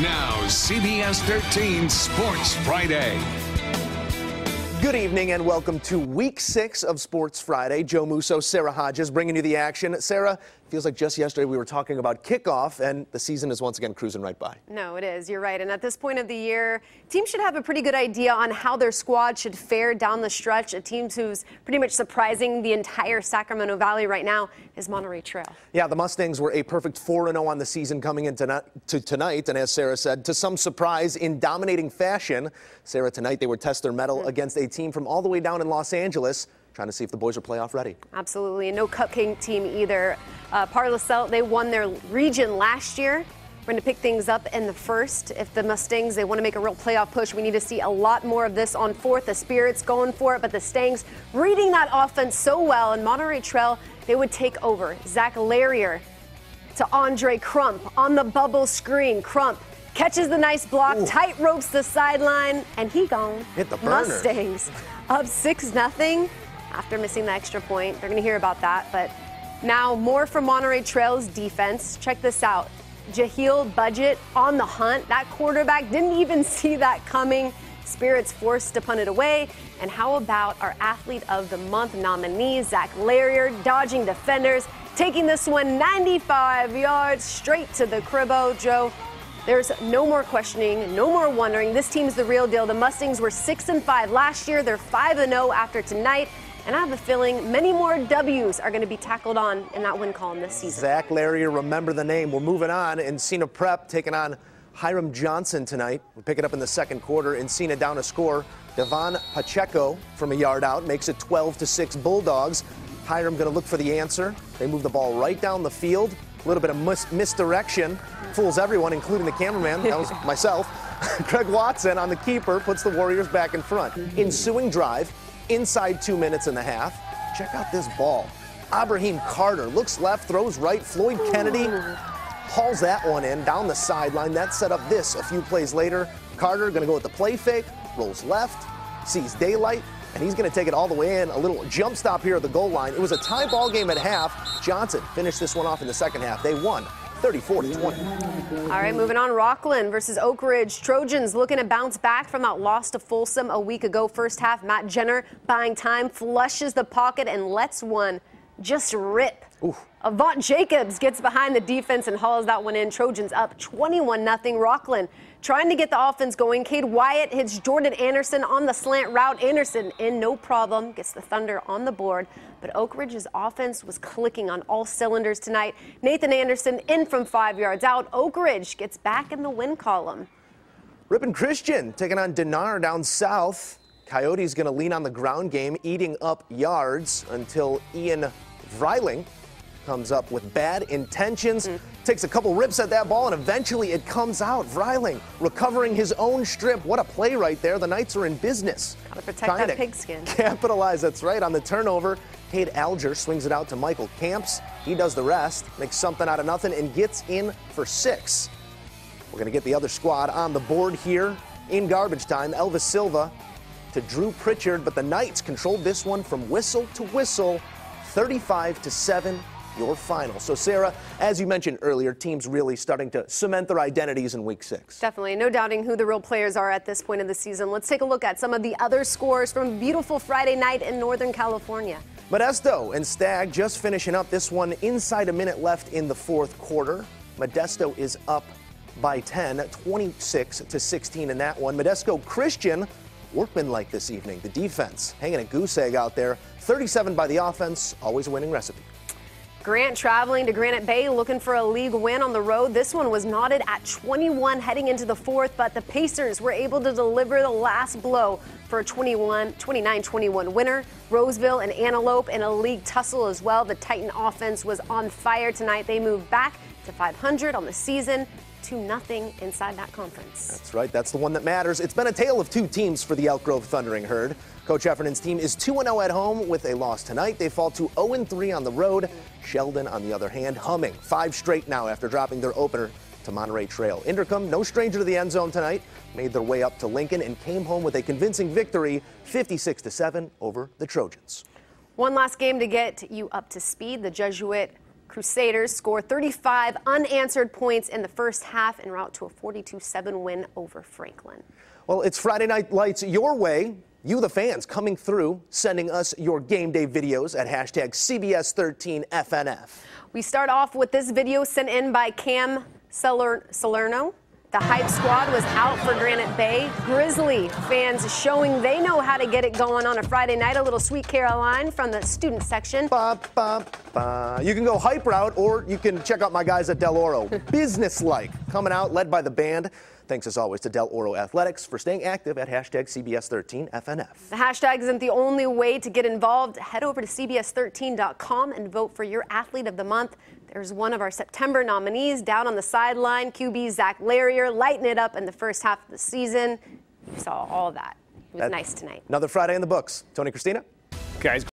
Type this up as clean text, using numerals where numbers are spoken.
Now, CBS 13 Sports Friday. Good evening and welcome to Week 6 of Sports Friday. Joe Musso, Sarah Hodges bringing you the action. Sarah, feels like just yesterday we were talking about kickoff and the season is once again cruising right by. No, it is. You're right. And at this point of the year, teams should have a pretty good idea on how their squad should fare down the stretch. A team who's pretty much surprising the entire Sacramento Valley right now is Monterey Trail. Yeah, the Mustangs were a perfect 4-0 on the season coming into tonight. And as Sarah said, to some surprise in dominating fashion. Sarah, tonight they would test their mettle against a team from all the way down in Los Angeles, trying to see if the boys are playoff ready. Absolutely. And no cupcake team either. Part of Sept, they won their region last year. We're going to pick things up in the first. If the Mustangs, they want to make a real playoff push, we need to see a lot more of this on fourth. The Spirits going for it, but the Stangs reading that offense so well. And Monterey Trail, they would take over. Zach Larrier to Andre Crump on the bubble screen. Crump catches the nice block, tight ropes the sideline, and he gone. Hit the burner. Mustangs up 6-0 after missing the extra point. They're going to hear about that, but now more from Monterey Trail's defense. Check this out. Jahil Budget on the hunt. That quarterback didn't even see that coming. Spirits forced to punt it away. And how about our Athlete of the Month nominee, Zach Larrier, dodging defenders, taking this one 95 yards straight to the cribbo. Joe, there's no more questioning, no more wondering. This team's the real deal. The Mustangs were 6-5 last year. They're 5-0 after tonight. And I have a feeling many more W's are going to be tackled on in that win column this season. Zach Larrier, remember the name. We're moving on. Encina Prep taking on Hiram Johnson tonight. We pick it up in the second quarter. Encina down a score. Devon Pacheco from a yard out makes it 12-6 Bulldogs. Hiram going to look for the answer. They move the ball right down the field. A little bit of misdirection. Fools everyone, including the cameraman. That was myself. Craig Watson on the keeper puts the Warriors back in front. Ensuing drive. Inside 2 minutes and a half. Check out this ball. Abraham Carter looks left, throws right. Floyd Kennedy hauls that one in down the sideline. That set up this a few plays later. Carter going to go with the play fake, rolls left, sees daylight, and he's going to take it all the way in. A little jump stop here at the goal line. It was a tie ball game at half. Johnson finished this one off in the second half. They won 34-20. All right, moving on. Rockland versus Oak Ridge. Trojans looking to bounce back from that loss to Folsom a week ago. First half, Matt Jenner buying time, flushes the pocket, and lets one just rip. Avant Jacobs gets behind the defense and hauls that one in. Trojans up 21-0. Rockland trying to get the offense going. Cade Wyatt hits Jordan Anderson on the slant route. Anderson in no problem, gets the Thunder on the board. But Oak Ridge's offense was clicking on all cylinders tonight. Nathan Anderson in from 5 yards out. Oak Ridge gets back in the win column. Ripon Christian taking on Dinar down south. Coyotes going to lean on the ground game, eating up yards until Ian Vreiling comes up with bad intentions, takes a couple rips at that ball, and eventually it comes out. Vreiling recovering his own strip. What a play right there. The Knights are in business. Gotta protect that pigskin. Capitalize, that's right, on the turnover. Cade Alger swings it out to Michael Camps. He does the rest, makes something out of nothing, and gets in for 6. We're going to get the other squad on the board here in garbage time. Elvis Silva to Drew Pritchard, but the Knights controlled this one from whistle to whistle, 35-7. Your final. So, Sarah, as you mentioned earlier, teams really starting to cement their identities in Week 6. Definitely. No doubting who the real players are at this point of the season. Let's take a look at some of the other scores from a beautiful Friday night in Northern California. Modesto and Stagg just finishing up this one inside a minute left in the fourth quarter. Modesto is up by 10, 26-16 in that one. Modesto Christian, workmanlike this evening. The defense hanging a goose egg out there. 37 by the offense, always a winning recipe. Grant traveling to Granite Bay looking for a league win on the road. This one was knotted at 21 heading into the fourth, but the Pacers were able to deliver the last blow for a 29-21 winner. Roseville and Antelope in a league tussle as well. The Titan offense was on fire tonight. They moved back to 500 on the season. 2-0 inside that conference. That's right. That's the one that matters. It's been a tale of two teams for the Elk Grove Thundering Herd. Coach Effernan's team is 2-0 at home with a loss tonight. They fall to 0-3 on the road. Sheldon, on the other hand, humming 5 straight now after dropping their opener to Monterey Trail. Inderkum, no stranger to the end zone tonight, made their way up to Lincoln and came home with a convincing victory, 56-7 over the Trojans. One last game to get you up to speed. The Jesuit Crusaders score 35 unanswered points in the first half en route to a 42-7 win over Franklin. Well, it's Friday Night Lights your way. You, the fans, coming through, sending us your game day videos at hashtag CBS13FNF. We start off with this video sent in by Cam Salerno. The Hype Squad was out for Granite Bay. Grizzly fans showing they know how to get it going on a Friday night. A little Sweet Caroline from the student section. Ba, ba, ba. You can go hype route, or you can check out my guys at Del Oro. Businesslike, coming out, led by the band. Thanks as always to Del Oro Athletics for staying active at hashtag CBS13FNF. The hashtag isn't the only way to get involved. Head over to CBS13.com and vote for your Athlete of the Month. There's one of our September nominees down on the sideline, QB Zach Larrier, lighting it up in the first half of the season. You saw all that. It was nice tonight. Another Friday in the books. Tony, Christina? Guys.